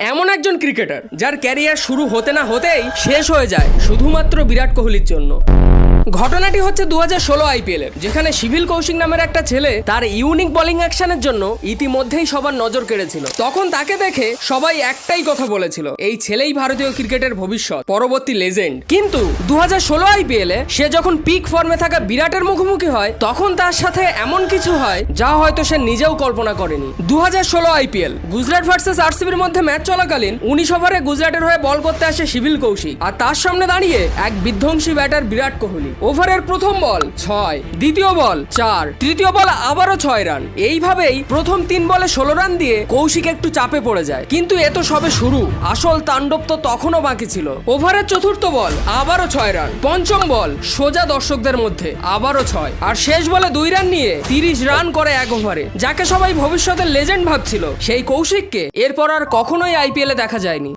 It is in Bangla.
এমন একজন ক্রিকেটার যার ক্যারিয়ার শুরু হতে না হতেই শেষ হয়ে যায় শুধুমাত্র বিরাট কোহলির জন্য। ঘটনাটি হচ্ছে 2016 আইপিএল এর, যেখানে শিভিল কৌশিক নামের একটা ছেলে তার ইউনিক বোলিং অ্যাকশনের জন্য ইতিমধ্যেই সবার নজর কেড়েছিল। তখন তাকে দেখে সবাই একটাই কথা বলেছিল, এই ছেলেই ভারতীয় ক্রিকেটের ভবিষ্যৎ, পরবর্তী লেজেন্ড। কিন্তু 2016 আইপিএল এ সে যখন পিক ফর্মে থাকা বিরাটের মুখোমুখি হয়, তখন তার সাথে এমন কিছু হয় যা হয়তো সে নিজেও কল্পনা করেনি। 2016 আইপিএল গুজরাট ভার্সেস আরসিবির মধ্যে ম্যাচ চলাকালীন 19 ওভারে গুজরাটের হয়ে বল করতে আসে শিভিল কৌশিক, আর তার সামনে দাঁড়িয়ে এক বিধ্বংসী ব্যাটার বিরাট কোহলি। ওভারের প্রথম বল 6, দ্বিতীয় বল 4, তৃতীয় বল আবারও 6 রান। এইভাবেই প্রথম 3 বলে 16 রান দিয়ে কৌশিক একটু চাপে পড়ে যায়। কিন্তু এ তো সবে শুরু, আসল তাণ্ডব তো তখনও বাকি ছিল। ওভারের চতুর্থ বল আবারও 6 রান, পঞ্চম বল সোজা দর্শকদের মধ্যে আবারও 6, আর শেষ বলে 2 রান নিয়ে 30 রান করে এক ওভারে। যাকে সবাই ভবিষ্যতের লেজেন্ড ভাবছিল, সেই কৌশিককে এরপর আর কখনোই আইপিএলে দেখা যায়নি।